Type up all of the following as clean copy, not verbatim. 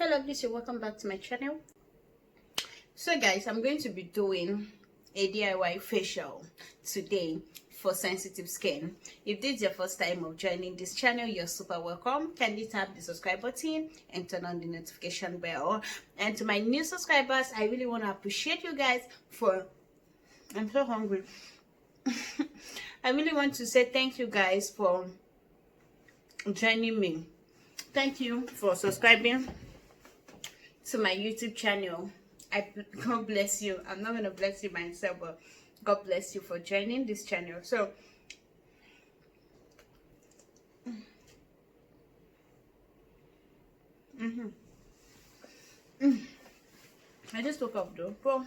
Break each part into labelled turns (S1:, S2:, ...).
S1: Hello guys, welcome back to my channel. So guys, I'm going to be doing a DIY facial today for sensitive skin. If this is your first time of joining this channel, you're super welcome. Kindly tap the subscribe button and turn on the notification bell. And to my new subscribers, I really want to appreciate you guys for... I'm so hungry. I really want to say thank you guys for joining me. Thank you for subscribing to my YouTube channel. God bless you. I'm not gonna bless you myself, but God bless you for joining this channel. So I just woke up though. But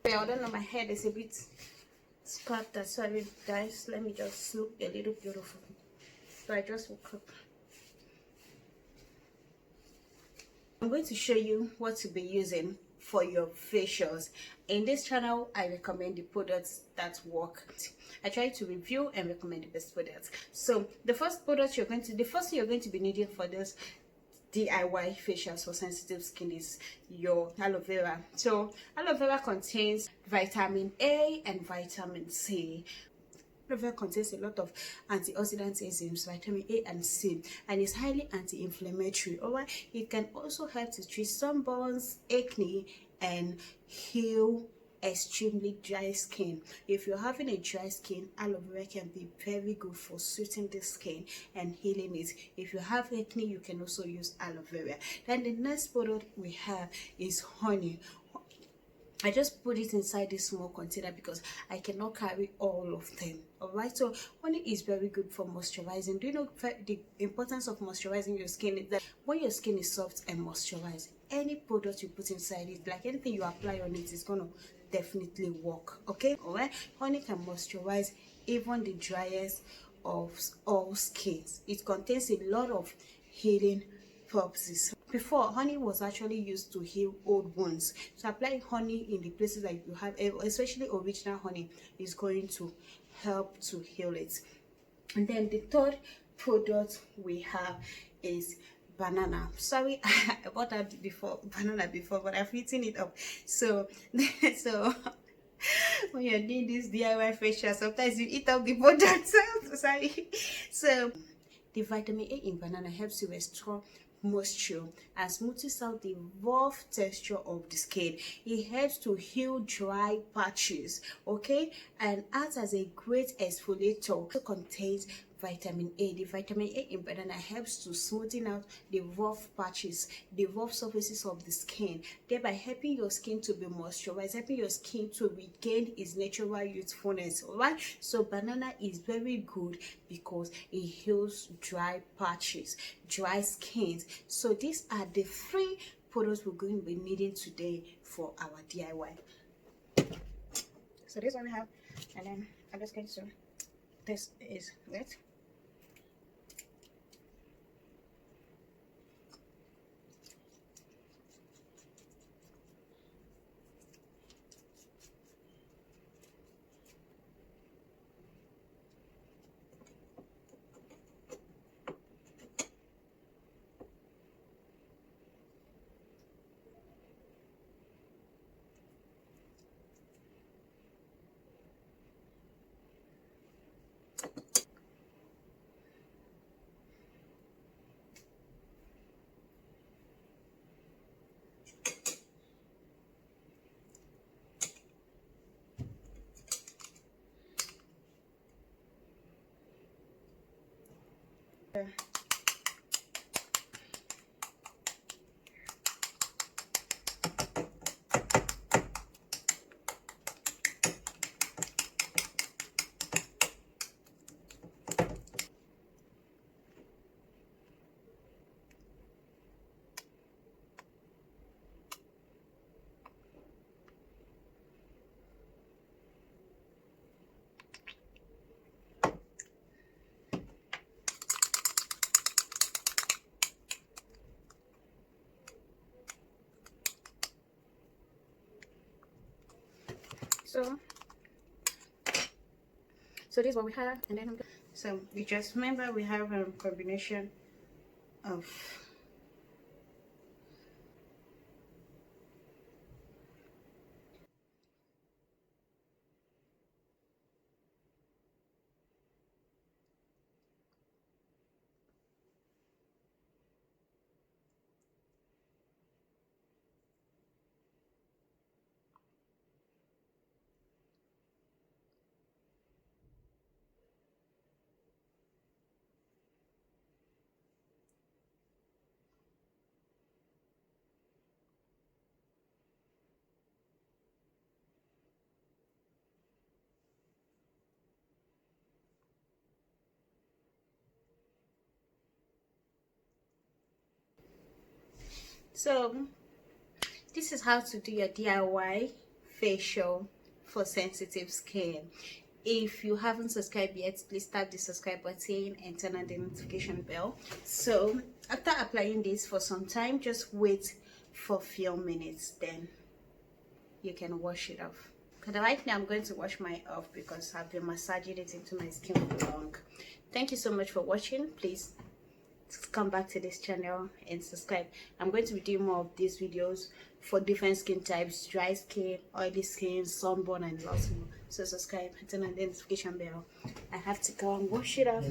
S1: I don't know, my head is a bit scattered. Sorry guys, let me just look a little beautiful. So I just woke up. I'm going to show you what to be using for your facials. In this channel, I recommend the products that work. I try to review and recommend the best products. So the first thing you're going to be needing for this DIY facials for sensitive skin is your aloe vera. So aloe vera contains vitamin A and vitamin C. Aloe vera contains a lot of antioxidant enzymes, vitamin A and C, and is highly anti-inflammatory. Alright, it can also help to treat sunburns, acne, and heal extremely dry skin. If you're having a dry skin, aloe vera can be very good for soothing the skin and healing it. If you have acne, you can also use aloe vera. Then the next product we have is honey. I just put it inside this small container because I cannot carry all of them. Alright, so honey is very good for moisturizing. Do you know the importance of moisturizing your skin is that when your skin is soft and moisturized, any product you put inside it, like anything you apply on it, is gonna definitely work. Okay, alright, honey can moisturize even the driest of all skins. It contains a lot of healing purposes. Before, honey was actually used to heal old wounds. So applying honey in the places that you have, especially original honey, is going to help to heal it. And then the third product we have is banana. Sorry, I bought that banana before, but I've eaten it up. So when you're doing this DIY facial, sometimes you eat up the product. Sorry. So the vitamin A in banana helps to restore moisture and smoothes out the rough texture of the skin. It helps to heal dry patches, okay, and acts as a great exfoliator. It contains vitamin A. The vitamin A in banana helps to smoothen out the rough patches, the rough surfaces of the skin, thereby helping your skin to be moisturized, helping your skin to regain its natural youthfulness. Alright, so banana is very good because it heals dry patches, dry skins. So these are the 3 products we're going to be needing today for our DIY. So this one we have, and then I'm just going to... This is it. So this is what we have, and then so we just remember we have a combination off. So this is how to do your DIY facial for sensitive skin. If you haven't subscribed yet, please tap the subscribe button and turn on the notification bell. So after applying this for some time, just wait for a few minutes, then you can wash it off. But right now I'm going to wash my off because I've been massaging it into my skin for long. Thank you so much for watching. Please come back to this channel and subscribe. I'm going to be doing more of these videos for different skin types: dry skin, oily skin, sunburn, and lots more. So subscribe and turn on the notification bell. I have to go and wash it off.